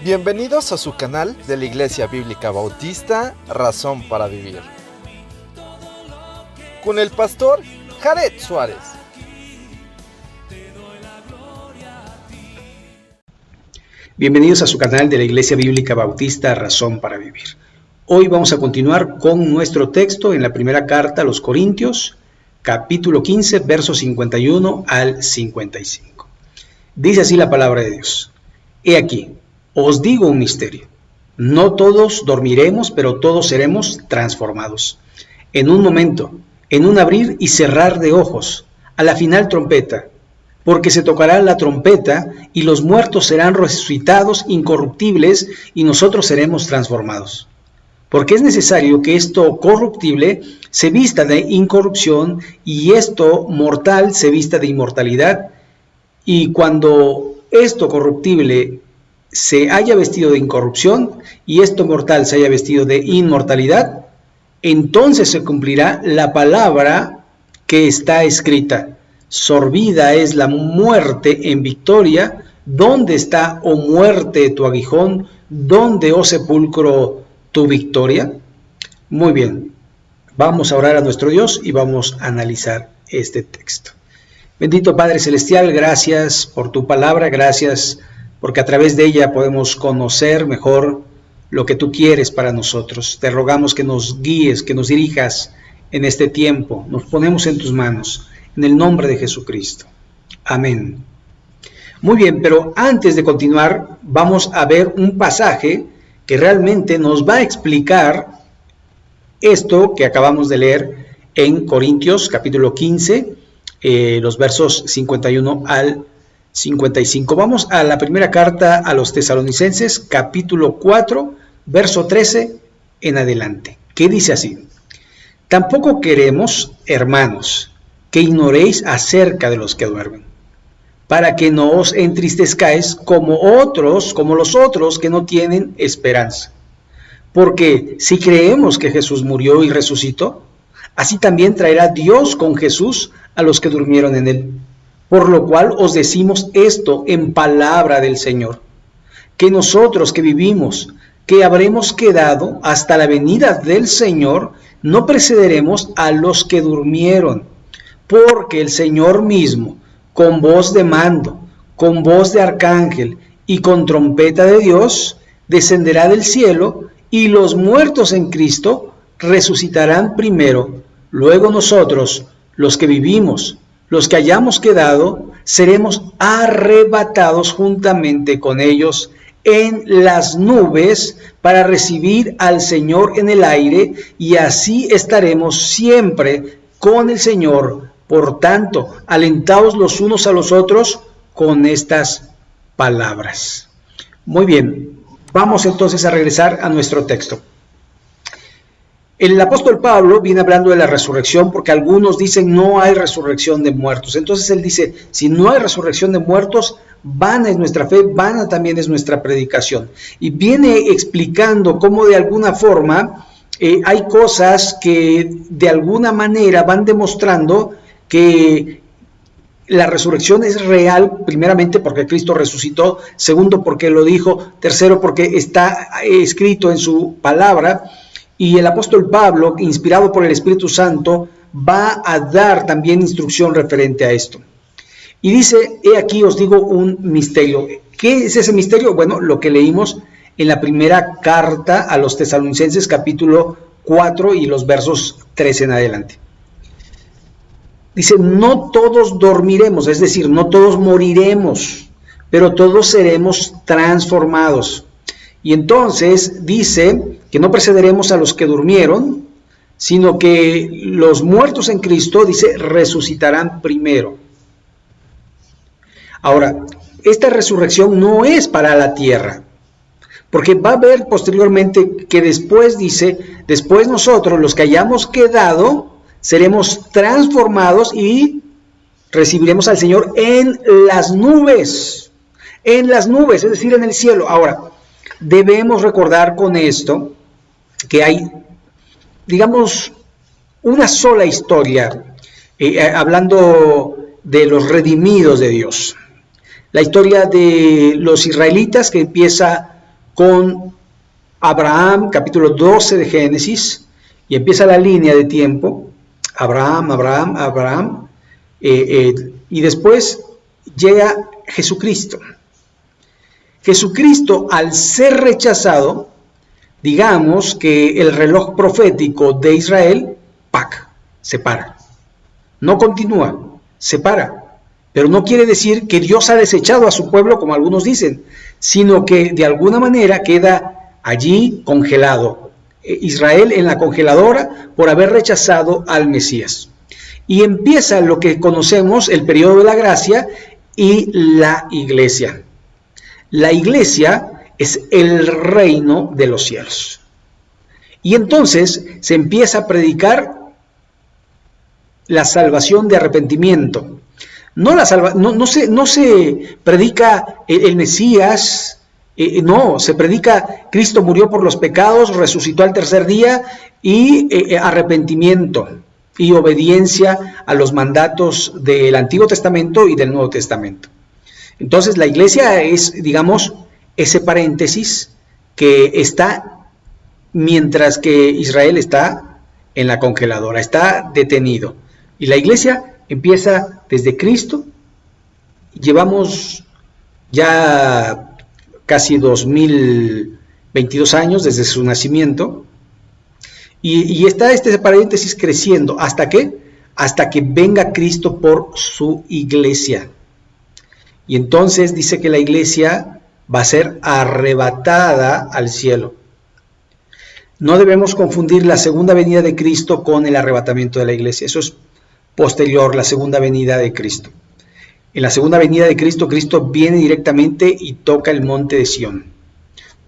Bienvenidos a su canal de la Iglesia Bíblica Bautista, Razón para Vivir, con el pastor Jared Suárez. Bienvenidos a su canal de la Iglesia Bíblica Bautista, Razón para Vivir. Hoy vamos a continuar con nuestro texto en la primera carta a los Corintios, capítulo 15, versos 51 al 55. Dice así la palabra de Dios. He aquí, os digo un misterio. No todos dormiremos, pero todos seremos transformados. En un momento, en un abrir y cerrar de ojos, a la final trompeta, porque se tocará la trompeta y los muertos serán resucitados incorruptibles y nosotros seremos transformados. Porque es necesario que esto corruptible se vista de incorrupción y esto mortal se vista de inmortalidad. Y cuando esto corruptible se haya vestido de incorrupción y esto mortal se haya vestido de inmortalidad, entonces se cumplirá la palabra que está escrita. Sorbida es la muerte en victoria. ¿Dónde está, oh muerte, tu aguijón? ¿Dónde, oh sepulcro, tu victoria? Muy bien, vamos a orar a nuestro Dios y vamos a analizar este texto. Bendito Padre Celestial, gracias por tu palabra, gracias porque a través de ella podemos conocer mejor lo que tú quieres para nosotros. Te rogamos que nos guíes, que nos dirijas en este tiempo. Nos ponemos en tus manos, en el nombre de Jesucristo. Amén. Muy bien, pero antes de continuar, vamos a ver un pasaje que realmente nos va a explicar esto que acabamos de leer en Corintios, capítulo 15, los versos 51 al 55. Vamos a la primera carta a los Tesalonicenses, capítulo 4, verso 13 en adelante, que dice así: Tampoco queremos, hermanos, que ignoréis acerca de los que duermen, para que no os entristezcáis como los otros que no tienen esperanza. Porque si creemos que Jesús murió y resucitó, así también traerá Dios con Jesús a los que durmieron en él. Por lo cual os decimos esto en palabra del Señor, que nosotros que vivimos, que habremos quedado hasta la venida del Señor, no precederemos a los que durmieron, porque el Señor mismo, con voz de mando, con voz de arcángel y con trompeta de Dios, descenderá del cielo, y los muertos en Cristo resucitarán primero. Luego nosotros, los que vivimos, los que hayamos quedado, seremos arrebatados juntamente con ellos en las nubes para recibir al Señor en el aire, y así estaremos siempre con el Señor. Por tanto, alentaos los unos a los otros con estas palabras. Muy bien, vamos entonces a regresar a nuestro texto. El apóstol Pablo viene hablando de la resurrección porque algunos dicen no hay resurrección de muertos. Entonces él dice, si no hay resurrección de muertos, vana es nuestra fe, vana también es nuestra predicación. Y viene explicando cómo de alguna forma hay cosas que de alguna manera van demostrando que la resurrección es real, primeramente porque Cristo resucitó, segundo porque lo dijo, tercero porque está escrito en su palabra. Y el apóstol Pablo, inspirado por el Espíritu Santo, va a dar también instrucción referente a esto. Y dice, he aquí os digo un misterio. ¿Qué es ese misterio? Bueno, lo que leímos en la primera carta a los Tesalonicenses, capítulo 4 y los versos 13 en adelante. Dice, no todos dormiremos, es decir, no todos moriremos, pero todos seremos transformados. Y entonces dice que no precederemos a los que durmieron, sino que los muertos en Cristo, dice, resucitarán primero. Ahora, esta resurrección no es para la tierra, porque va a ver posteriormente que después dice, después nosotros, los que hayamos quedado, seremos transformados y recibiremos al Señor en las nubes, es decir, en el cielo. Ahora, debemos recordar con esto que hay, digamos, una sola historia, hablando de los redimidos de Dios. La historia de los israelitas que empieza con Abraham, capítulo 12 de Génesis, y empieza la línea de tiempo, Abraham, y después llega Jesucristo. Jesucristo, al ser rechazado, digamos que el reloj profético de Israel, se para. No continúa, se para. Pero no quiere decir que Dios ha desechado a su pueblo, como algunos dicen, sino que de alguna manera queda allí congelado. Israel en la congeladora por haber rechazado al Mesías. Y empieza lo que conocemos, el periodo de la gracia y la iglesia. La iglesia es el reino de los cielos. Y entonces se empieza a predicar la salvación de arrepentimiento. No se predica el Mesías, no, se predica Cristo murió por los pecados, resucitó al tercer día y arrepentimiento y obediencia a los mandatos del Antiguo Testamento y del Nuevo Testamento. Entonces la iglesia es, digamos, ese paréntesis que está mientras que Israel está en la congeladora, está detenido. Y la iglesia empieza desde Cristo. Llevamos ya casi 2022 años desde su nacimiento. Y está este paréntesis creciendo. ¿Hasta qué? Hasta que venga Cristo por su iglesia. Y entonces dice que la iglesia va a ser arrebatada al cielo. No debemos confundir la segunda venida de Cristo con el arrebatamiento de la iglesia. Eso es posterior, la segunda venida de Cristo. En la segunda venida de Cristo, Cristo viene directamente y toca el monte de Sión.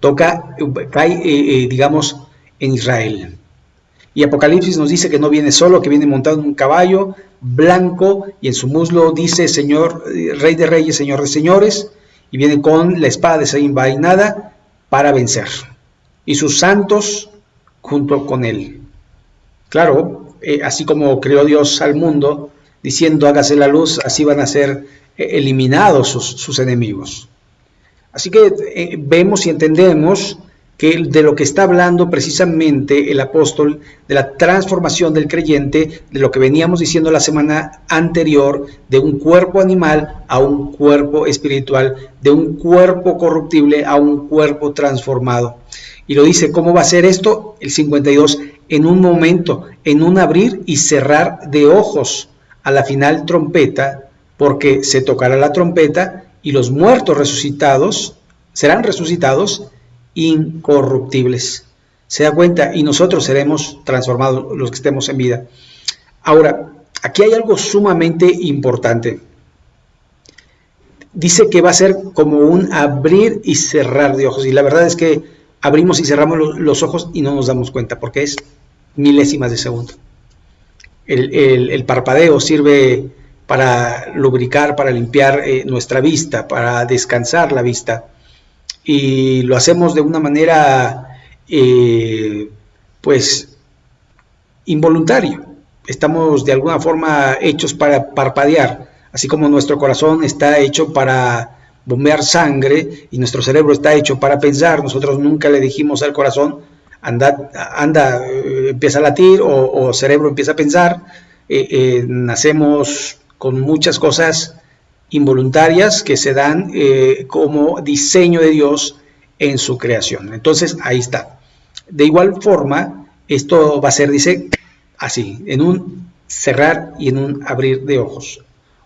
Cae, digamos, en Israel. Y Apocalipsis nos dice que no viene solo, que viene montado en un caballo blanco y en su muslo dice Señor, Rey de Reyes, Señor de Señores, y viene con la espada desenvainada para vencer. Y sus santos junto con él. Claro, así como creó Dios al mundo, diciendo hágase la luz, así van a ser eliminados sus enemigos. Así que vemos y entendemos que de lo que está hablando precisamente el apóstol, de la transformación del creyente, de lo que veníamos diciendo la semana anterior, de un cuerpo animal a un cuerpo espiritual, de un cuerpo corruptible a un cuerpo transformado. Y lo dice, ¿cómo va a ser esto? El 52, en un momento, en un abrir y cerrar de ojos, a la final trompeta, porque se tocará la trompeta y los muertos resucitados serán resucitados incorruptibles. Se da cuenta, y nosotros seremos transformados los que estemos en vida. Ahora, aquí hay algo sumamente importante. Dice que va a ser como un abrir y cerrar de ojos, y la verdad es que abrimos y cerramos los ojos y no nos damos cuenta, porque es milésimas de segundo. El parpadeo sirve para lubricar, para limpiar nuestra vista, para descansar la vista. Y lo hacemos de una manera, pues, involuntaria. Estamos de alguna forma hechos para parpadear, así como nuestro corazón está hecho para bombear sangre y nuestro cerebro está hecho para pensar. Nosotros nunca le dijimos al corazón, anda, empieza a latir, o cerebro empieza a pensar. Nacemos con muchas cosas involuntarias que se dan como diseño de Dios en su creación. Entonces ahí está. De igual forma, esto va a ser, dice, así, en un cerrar y en un abrir de ojos,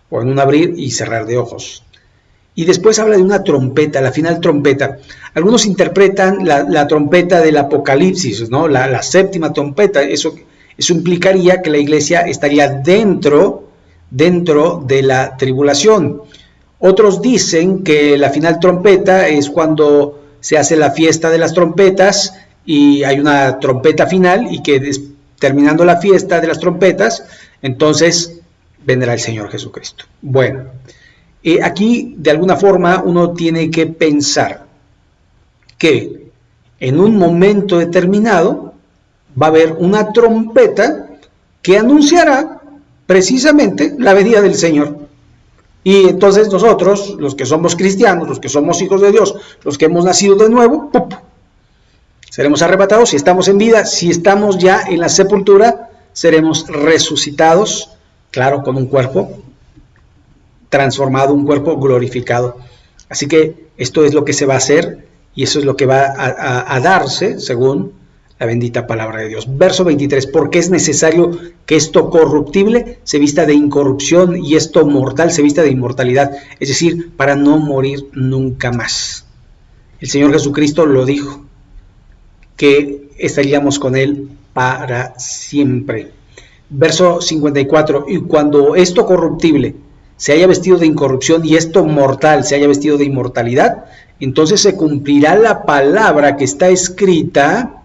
o en un abrir y cerrar de ojos. Y después habla de una trompeta, la final trompeta. Algunos interpretan la trompeta del Apocalipsis, ¿no? La séptima trompeta. Eso implicaría que la iglesia estaría dentro de la tribulación. Otros dicen que la final trompeta es cuando se hace la fiesta de las trompetas y hay una trompeta final, y que terminando la fiesta de las trompetas, entonces vendrá el Señor Jesucristo. Bueno, aquí de alguna forma uno tiene que pensar que en un momento determinado va a haber una trompeta que anunciará precisamente la venida del Señor. Y entonces nosotros, los que somos cristianos, los que somos hijos de Dios, los que hemos nacido de nuevo, ¡pup!, seremos arrebatados si estamos en vida. Si estamos ya en la sepultura, seremos resucitados, claro, con un cuerpo transformado, un cuerpo glorificado. Así que esto es lo que se va a hacer y eso es lo que va a darse según la bendita palabra de Dios. Verso 23, porque es necesario que esto corruptible se vista de incorrupción y esto mortal se vista de inmortalidad, es decir, para no morir nunca más. El Señor Jesucristo lo dijo, que estaríamos con Él para siempre. Verso 54, y cuando esto corruptible se haya vestido de incorrupción y esto mortal se haya vestido de inmortalidad, entonces se cumplirá la palabra que está escrita: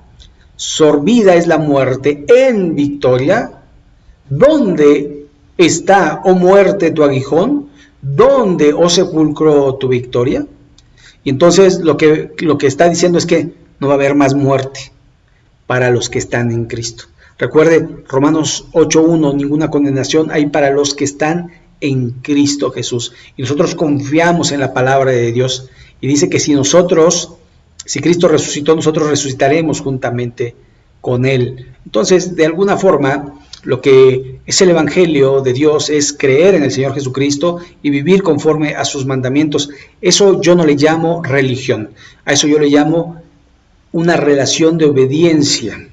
sorbida es la muerte en victoria. ¿Dónde está, oh muerte, tu aguijón? ¿Dónde, oh sepulcro, tu victoria? Y entonces lo que está diciendo es que no va a haber más muerte para los que están en Cristo. Recuerde, Romanos 8:1, ninguna condenación hay para los que están en Cristo Jesús. Y nosotros confiamos en la palabra de Dios. Y dice que si Cristo resucitó, nosotros resucitaremos juntamente con Él. Entonces, de alguna forma, lo que es el Evangelio de Dios es creer en el Señor Jesucristo y vivir conforme a sus mandamientos. Eso yo no le llamo religión. A eso yo le llamo una relación de obediencia,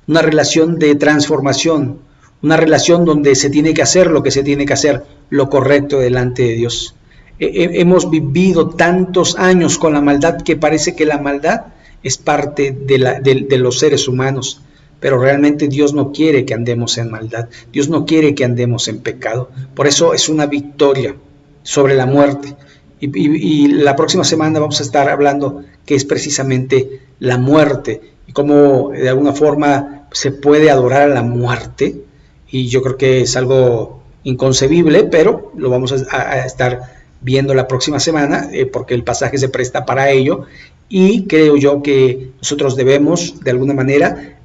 una relación de transformación, una relación donde se tiene que hacer lo que se tiene que hacer, lo correcto delante de Dios. Hemos vivido tantos años con la maldad que parece que la maldad es parte de los seres humanos, pero realmente Dios no quiere que andemos en maldad, Dios no quiere que andemos en pecado. Por eso es una victoria sobre la muerte. Y la próxima semana vamos a estar hablando que es precisamente la muerte y cómo de alguna forma se puede adorar a la muerte. Y yo creo que es algo inconcebible, pero lo vamos a estar viendo la próxima semana porque el pasaje se presta para ello. Y creo yo que nosotros debemos de alguna manera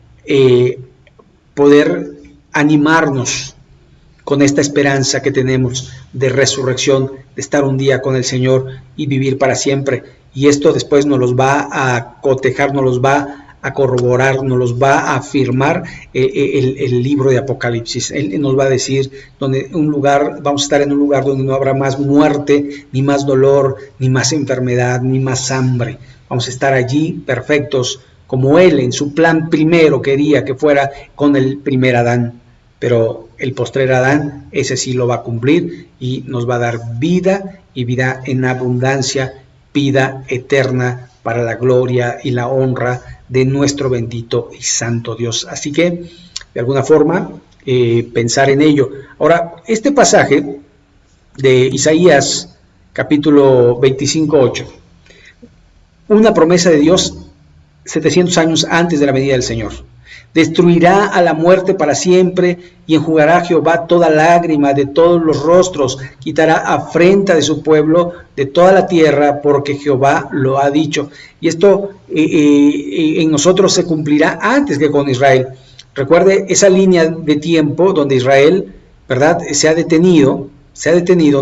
poder animarnos con esta esperanza que tenemos de resurrección, de estar un día con el Señor y vivir para siempre. Y esto después nos los va a cotejar, nos los va a corroborar, nos los va a afirmar el libro de Apocalipsis. Él nos va a decir vamos a estar en un lugar donde no habrá más muerte, ni más dolor, ni más enfermedad, ni más hambre. Vamos a estar allí perfectos, como Él en su plan primero quería que fuera con el primer Adán. Pero el postrer Adán, ese sí lo va a cumplir y nos va a dar vida y vida en abundancia, vida eterna para la gloria y la honra de nuestro bendito y santo Dios. Así que, de alguna forma, pensar en ello. Ahora, este pasaje de Isaías, capítulo 25:8, una promesa de Dios 700 años antes de la venida del Señor. Destruirá a la muerte para siempre y enjugará a Jehová toda lágrima de todos los rostros, quitará afrenta de su pueblo de toda la tierra, porque Jehová lo ha dicho. Y esto en nosotros se cumplirá antes que con Israel. Recuerde esa línea de tiempo donde Israel, ¿verdad?, se ha detenido,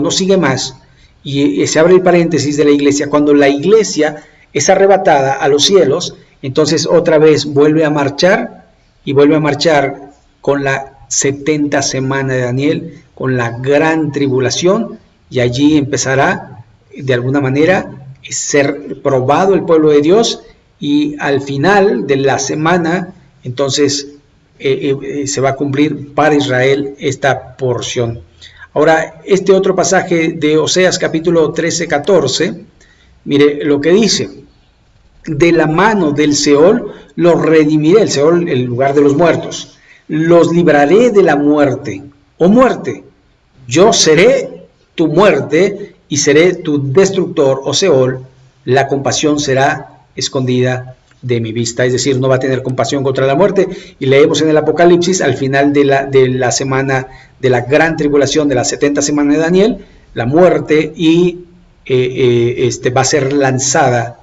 no sigue más, y se abre el paréntesis de la iglesia. Cuando la iglesia es arrebatada a los cielos, entonces otra vez vuelve a marchar, y vuelve a marchar con la 70 semana de Daniel, con la gran tribulación, y allí empezará de alguna manera a ser probado el pueblo de Dios, y al final de la semana entonces se va a cumplir para Israel esta porción. Ahora, este otro pasaje de Oseas capítulo 13-14, mire lo que dice: de la mano del Seol los redimiré, el Seol, el lugar de los muertos, los libraré de la muerte. Oh muerte, yo seré tu muerte y seré tu destructor, oh Seol, la compasión será escondida de mi vista. Es decir, no va a tener compasión contra la muerte. Y leemos en el Apocalipsis, al final de la semana de la gran tribulación, de la 70 semana de Daniel, la muerte y va a ser lanzada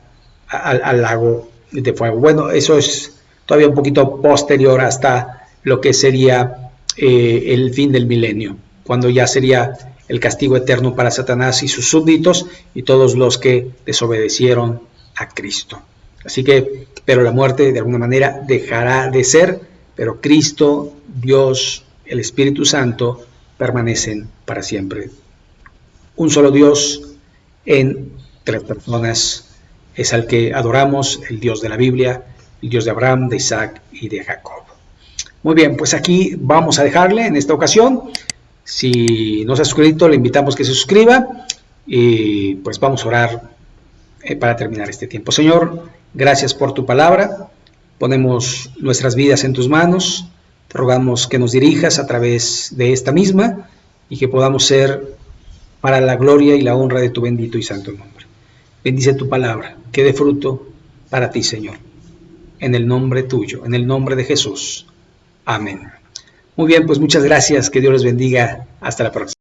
al lago de fuego. Bueno, eso es todavía un poquito posterior hasta lo que sería el fin del milenio, cuando ya sería el castigo eterno para Satanás y sus súbditos y todos los que desobedecieron a Cristo. Así que, pero la muerte de alguna manera dejará de ser, pero Cristo, Dios, el Espíritu Santo permanecen para siempre. Un solo Dios en tres personas es al que adoramos, el Dios de la Biblia, el Dios de Abraham, de Isaac y de Jacob. Muy bien, pues aquí vamos a dejarle en esta ocasión. Si no se ha suscrito, le invitamos que se suscriba y pues vamos a orar para terminar este tiempo. Señor, gracias por tu palabra. Ponemos nuestras vidas en tus manos. Te rogamos que nos dirijas a través de esta misma y que podamos ser para la gloria y la honra de tu bendito y santo nombre. Bendice tu palabra, que dé fruto para ti, Señor. En el nombre tuyo, en el nombre de Jesús. Amén. Muy bien, pues muchas gracias. Que Dios les bendiga. Hasta la próxima.